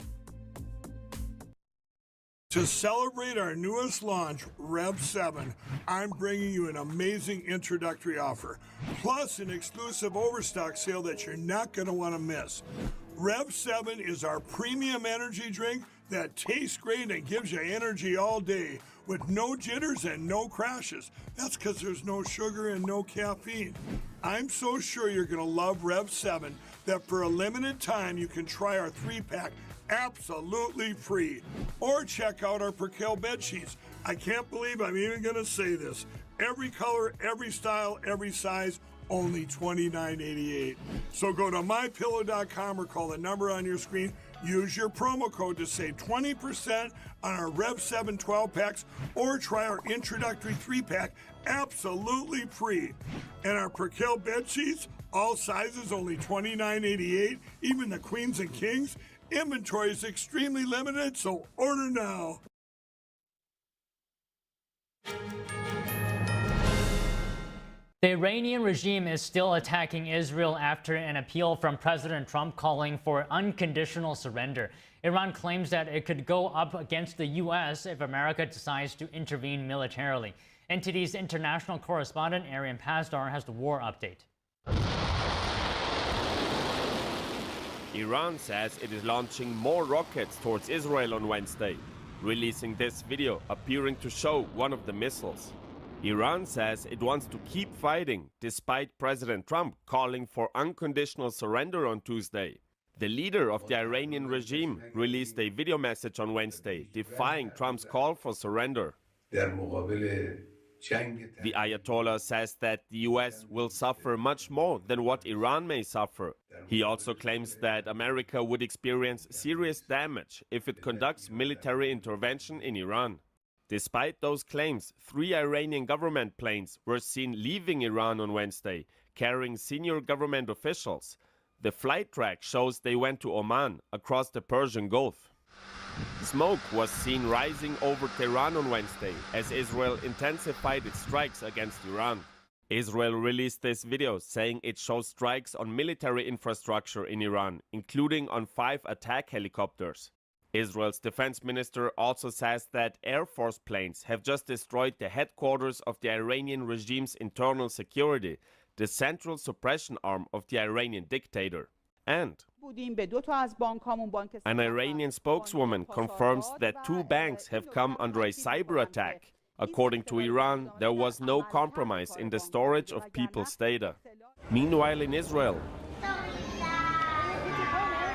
To celebrate our newest launch, Rev 7, I'm bringing you an amazing introductory offer, plus an exclusive overstock sale that you're not going to want to miss. Rev 7 is our premium energy drink that tastes great and gives you energy all day with no jitters and no crashes. That's because there's no sugar and no caffeine. I'm so sure you're going to love Rev 7 that for a limited time you can try our 3-pack absolutely free. Or check out our Percale bed sheets. I can't believe I'm even going to say this. Every color, every style, every size, only $29.88. So go to mypillow.com or call the number on your screen. Use your promo code to save 20% on our Rev 7 12-packs or try our introductory 3-pack absolutely free. And our Percale bed sheets, all sizes, only $29.88, even the queens and kings. Inventory is extremely limited, so order now. The Iranian regime is still attacking Israel after an appeal from President Trump calling for unconditional surrender. Iran claims that it could go up against the U.S. if America decides to intervene militarily. NTD's international correspondent Arian Pasdar has the war update. Iran says it is launching more rockets towards Israel on Wednesday, releasing this video appearing to show one of the missiles. Iran says it wants to keep fighting despite President Trump calling for unconditional surrender on Tuesday. The leader of the Iranian regime released a video message on Wednesday defying Trump's call for surrender. The Ayatollah says that the U.S. will suffer much more than what Iran may suffer. He also claims that America would experience serious damage if it conducts military intervention in Iran. Despite those claims, 3 Iranian government planes were seen leaving Iran on Wednesday, carrying senior government officials. The flight track shows they went to Oman, across the Persian Gulf. Smoke was seen rising over Tehran on Wednesday as Israel intensified its strikes against Iran. Israel released this video saying it shows strikes on military infrastructure in Iran, including on 5 attack helicopters. Israel's defense minister also says that Air Force planes have just destroyed the headquarters of the Iranian regime's internal security, the central suppression arm of the Iranian dictator. And an Iranian spokeswoman confirms that 2 banks have come under a cyber attack. According to Iran, there was no compromise in the storage of people's data. Meanwhile, in Israel,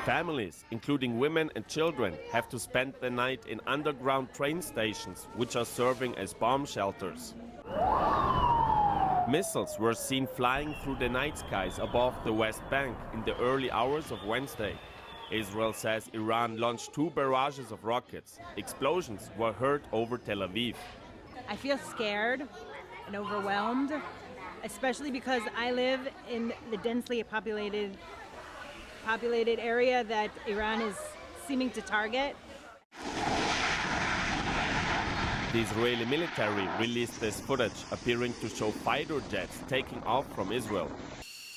families, including women and children, have to spend the night in underground train stations, which are serving as bomb shelters. Missiles were seen flying through the night skies above the West Bank in the early hours of Wednesday. Israel says Iran launched 2 barrages of rockets. Explosions were heard over Tel Aviv. I feel scared and overwhelmed, especially because I live in the densely populated area that Iran is seeming to target. The Israeli military released this footage appearing to show fighter jets taking off from Israel.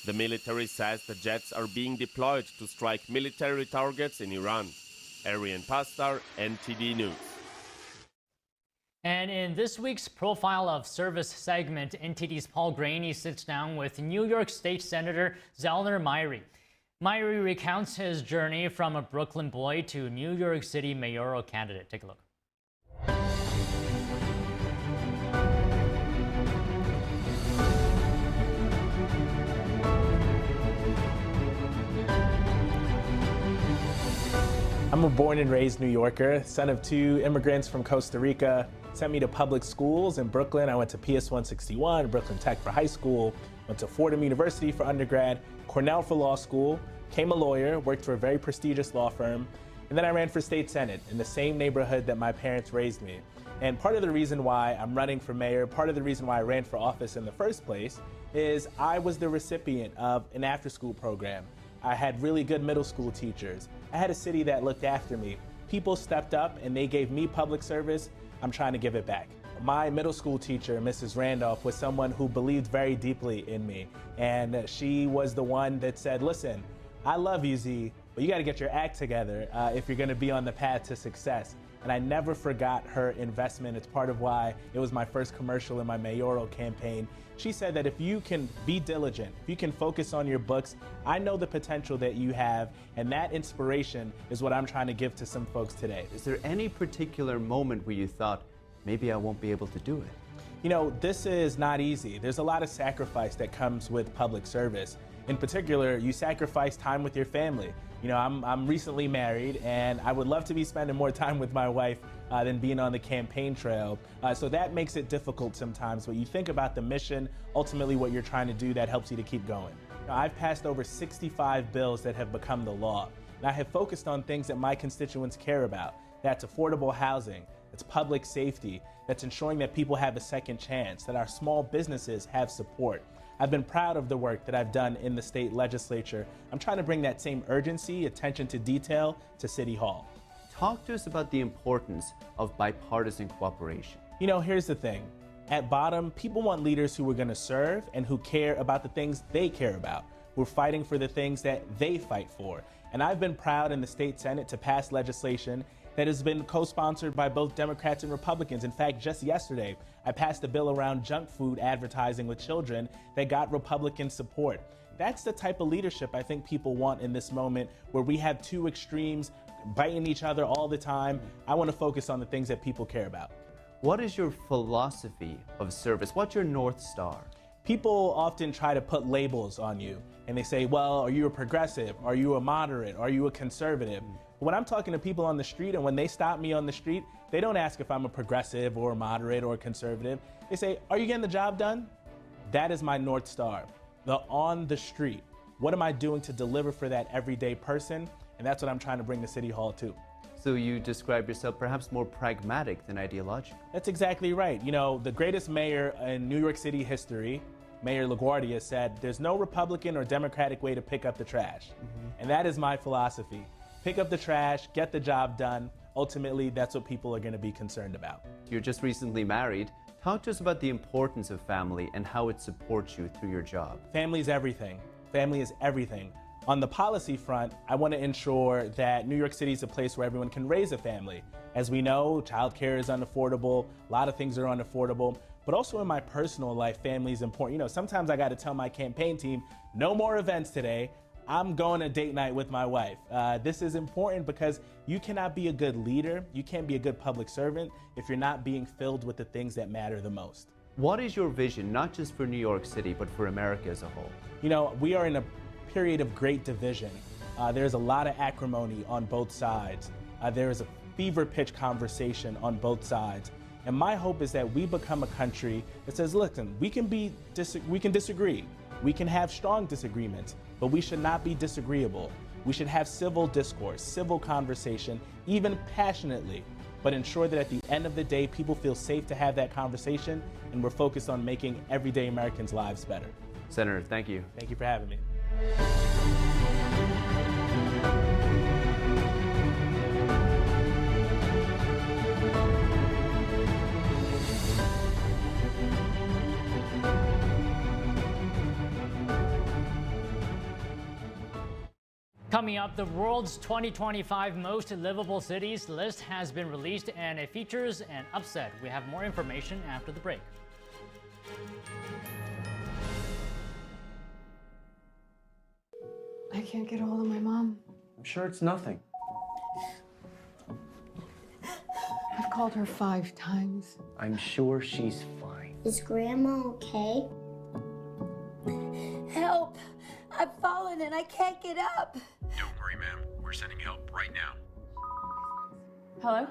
The military says the jets are being deployed to strike military targets in Iran. Arian Pasdar, NTD News. And in this week's Profile of Service segment, NTD's Paul Graney sits down with New York State Senator Zellner Myrie. Myrie recounts his journey from a Brooklyn boy to New York City mayoral candidate. Take a look. I'm a born and raised New Yorker, son of 2 immigrants from Costa Rica. Sent me to public schools in Brooklyn. I went to PS 161, Brooklyn Tech for high school, went to Fordham University for undergrad, Cornell for law school, became a lawyer, worked for a very prestigious law firm, and then I ran for state senate in the same neighborhood that my parents raised me. And part of the reason why I'm running for mayor, part of the reason why I ran for office in the first place, is I was the recipient of an after-school program. I had really good middle school teachers. I had a city that looked after me. People stepped up and they gave me public service. I'm trying to give it back. My middle school teacher, Mrs. Randolph, was someone who believed very deeply in me. And she was the one that said, listen, I love you, Z, but you gotta get your act together if you're gonna be on the path to success. and I never forgot her investment. It's part of why it was my first commercial in my mayoral campaign. She said that if you can be diligent, if you can focus on your books, I know the potential that you have, and that inspiration is what I'm trying to give to some folks today. Is there any particular moment where you thought, maybe I won't be able to do it? You know, this is not easy. There's a lot of sacrifice that comes with public service. In particular, you sacrifice time with your family. You know, I'm recently married, and I would love to be spending more time with my wife than being on the campaign trail. So that makes it difficult sometimes, but you think about the mission, ultimately what you're trying to do, that helps you to keep going. Now, I've passed over 65 bills that have become the law, and I have focused on things that my constituents care about. That's affordable housing, that's public safety, that's ensuring that people have a second chance, that our small businesses have support. I've been proud of the work that I've done in the state legislature. I'm trying to bring that same urgency, attention to detail to City Hall. Talk to us about the importance of bipartisan cooperation. You know, here's the thing. At bottom, people want leaders who are going to serve and who care about the things they care about, who are fighting for the things that they fight for. And I've been proud in the state Senate to pass legislation that has been co-sponsored by both Democrats and Republicans. In fact, just yesterday, I passed a bill around junk food advertising with children that got Republican support. That's the type of leadership I think people want in this moment, where we have two extremes biting each other all the time. I want to focus on the things that people care about. What is your philosophy of service? What's your North Star? People often try to put labels on you, and they say, well, are you a progressive? Are you a moderate? Are you a conservative? When I'm talking to people on the street, and when they stop me on the street, they don't ask if I'm a progressive or a moderate or a conservative. They say, are you getting the job done? That is my North Star. The on the street. What am I doing to deliver for that everyday person? And that's what I'm trying to bring to City Hall too. So you describe yourself perhaps more pragmatic than ideological. That's exactly right. You know, the greatest mayor in New York City history, Mayor LaGuardia, said, there's no Republican or Democratic way to pick up the trash. And that is my philosophy. Pick up the trash, get the job done. Ultimately, that's what people are going to be concerned about. You're just recently married. Talk to us about the importance of family and how it supports you through your job. Family is everything. Family is everything. On the policy front, I want to ensure that New York City is a place where everyone can raise a family. As we know, childcare is unaffordable. A lot of things are unaffordable. But also in my personal life, family is important. You know, sometimes I got to tell my campaign team, no more events today. I'm going to date night with my wife. This is important because you cannot be a good leader, you can't be a good public servant if you're not being filled with the things that matter the most. What is your vision, not just for New York City, but for America as a whole? You know, we are in a period of great division. There's a lot of acrimony on both sides. There is a fever pitch conversation on both sides. And my hope is that we become a country that says, listen, we can disagree. We can have strong disagreements, but we should not be disagreeable. We should have civil discourse, civil conversation, even passionately, but ensure that at the end of the day, people feel safe to have that conversation, and we're focused on making everyday Americans' lives better. Senator, thank you. Thank you for having me. Coming up, the world's 2025 most livable cities list has been released, and it features an upset. We have more information after the break. I can't get a hold of my mom. I'm sure it's nothing. I've called her 5 times. I'm sure she's fine. Is Grandma okay? Help! I've fallen and I can't get up. Don't worry, ma'am. We're sending help right now. Hello?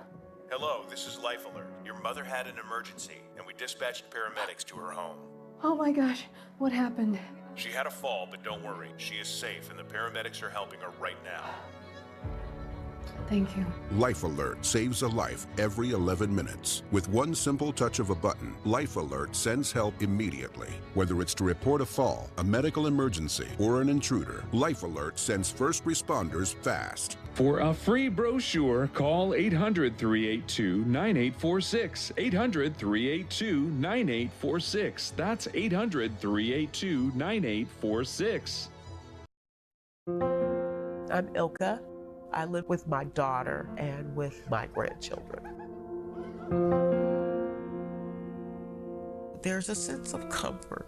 Hello, this is Life Alert. Your mother had an emergency, and we dispatched paramedics to her home. Oh my gosh, what happened? She had a fall, but don't worry. She is safe, and the paramedics are helping her right now. Thank you. Life Alert saves a life every 11 minutes. With one simple touch of a button, Life Alert sends help immediately. Whether it's to report a fall, a medical emergency, or an intruder, Life Alert sends first responders fast. For a free brochure, call 800-382-9846. 800-382-9846. That's 800-382-9846. I'm Ilka. I live with my daughter and with my grandchildren. There's a sense of comfort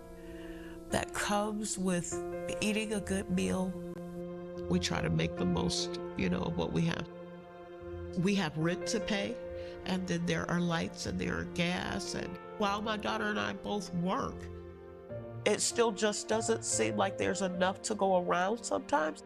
that comes with eating a good meal. We try to make the most, of what we have. We have rent to pay, and then there are lights and there are gas. And while my daughter and I both work, it still just doesn't seem like there's enough to go around sometimes.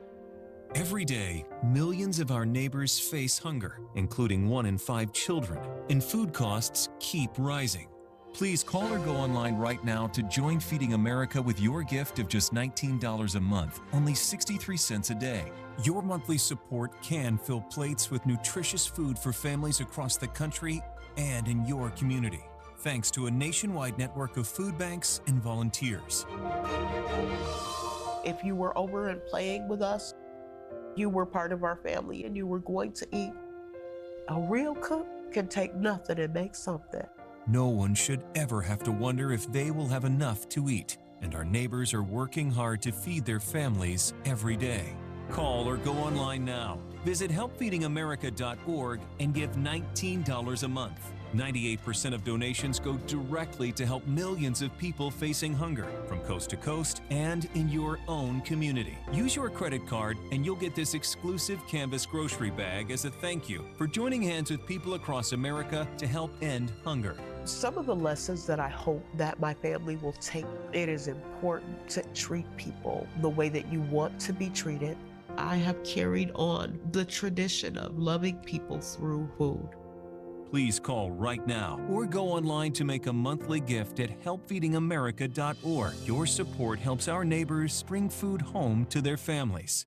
Every day, millions of our neighbors face hunger, including 1 in 5 children, and food costs keep rising. Please call or go online right now to join Feeding America with your gift of just $19 a month, only 63 cents a day. Your monthly support can fill plates with nutritious food for families across the country and in your community, thanks to a nationwide network of food banks and volunteers. If you were over and playing with us, you were part of our family and you were going to eat. A real cook can take nothing and make something. No one should ever have to wonder if they will have enough to eat, and our neighbors are working hard to feed their families every day. Call or go online now. Visit helpfeedingamerica.org and give $19 a month. 98% of donations go directly to help millions of people facing hunger from coast to coast and in your own community. Use your credit card and you'll get this exclusive canvas grocery bag as a thank you for joining hands with people across America to help end hunger. Some of the lessons that I hope that my family will take, it is important to treat people the way that you want to be treated. I have carried on the tradition of loving people through food. Please call right now or go online to make a monthly gift at helpfeedingamerica.org. Your support helps our neighbors bring food home to their families.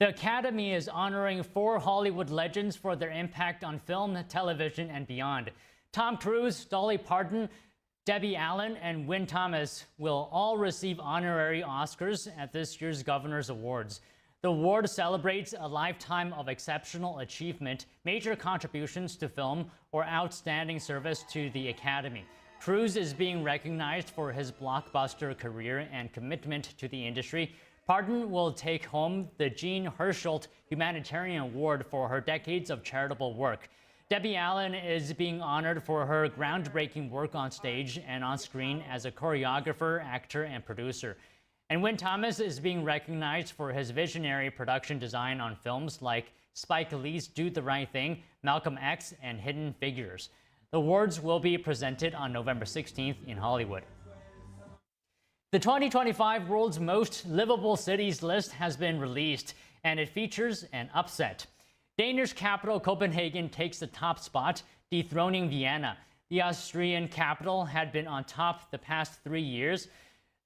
The Academy is honoring 4 Hollywood legends for their impact on film, television, and beyond. Tom Cruise, Dolly Parton, Debbie Allen, and Wynn Thomas will all receive honorary Oscars at this year's Governor's Awards. The award celebrates a lifetime of exceptional achievement, major contributions to film, or outstanding service to the Academy. Cruise is being recognized for his blockbuster career and commitment to the industry. Parton will take home the Jean Hersholt Humanitarian Award for her decades of charitable work. Debbie Allen is being honored for her groundbreaking work on stage and on screen as a choreographer, actor, and producer. And Wynn Thomas is being recognized for his visionary production design on films like Spike Lee's Do the Right Thing, Malcolm X, and Hidden Figures. The awards will be presented on November 16th in Hollywood. The 2025 World's Most Livable Cities list has been released, and it features an upset. Danish capital Copenhagen takes the top spot, dethroning Vienna. The Austrian capital had been on top the past 3 years.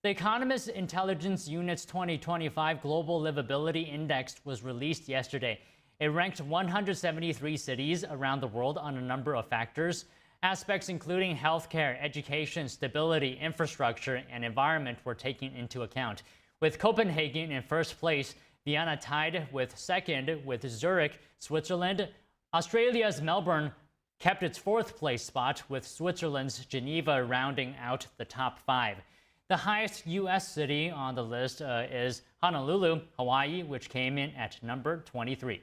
The Economist Intelligence Unit's 2025 Global Livability Index was released yesterday. It ranked 173 cities around the world on a number of factors. Aspects including healthcare, education, stability, infrastructure, and environment were taken into account. With Copenhagen in first place, Vienna tied with second with Zurich, Switzerland. Australia's Melbourne kept its 4th place spot, with Switzerland's Geneva rounding out the top 5. The highest U.S. city on the list is Honolulu, Hawaii, which came in at number 23.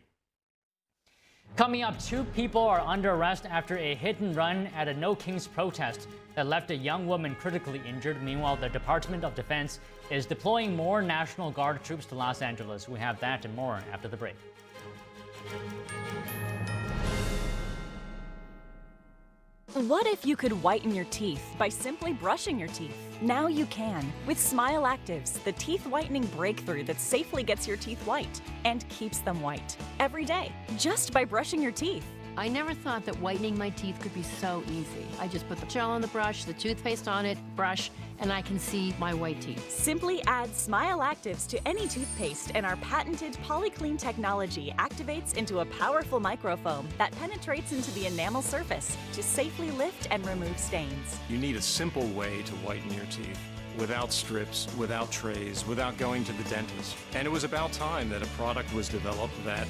Coming up, 2 people are under arrest after a hit and run at a No Kings protest that left a young woman critically injured. Meanwhile, the Department of Defense is deploying more National Guard troops to Los Angeles. We have that and more after the break. What if you could whiten your teeth by simply brushing your teeth? Now you can with Smile Actives, the teeth whitening breakthrough that safely gets your teeth white and keeps them white every day, just by brushing your teeth. I never thought that whitening my teeth could be so easy. I just put the gel on the brush, the toothpaste on it, brush, and I can see my white teeth. Simply add Smile Actives to any toothpaste and our patented PolyClean technology activates into a powerful microfoam that penetrates into the enamel surface to safely lift and remove stains. You need a simple way to whiten your teeth. Without strips, without trays, without going to the dentist. And it was about time that a product was developed that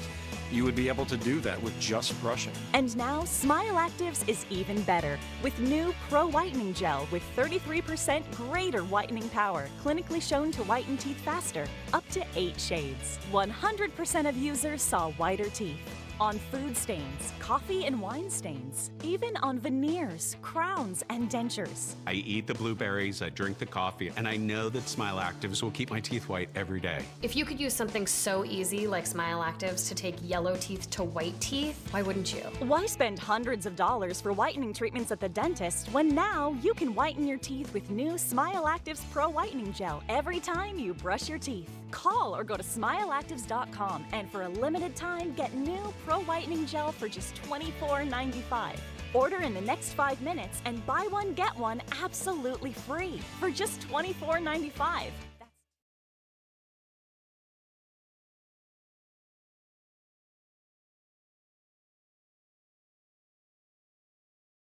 you would be able to do that with just brushing. And now, Smile Actives is even better with new Pro Whitening Gel with 33% greater whitening power, clinically shown to whiten teeth faster, up to 8 shades. 100% of users saw whiter teeth. On food stains, coffee and wine stains, even on veneers, crowns, and dentures. I eat the blueberries, I drink the coffee, and I know that Smile Actives will keep my teeth white every day. If you could use something so easy like Smile Actives to take yellow teeth to white teeth, why wouldn't you? Why spend hundreds of dollars for whitening treatments at the dentist when now you can whiten your teeth with new Smile Actives Pro Whitening Gel every time you brush your teeth? Call or go to smileactives.com and for a limited time get new Pro Whitening Gel for just $24.95. Order in the next 5 minutes and buy one, get one absolutely free for just $24.95.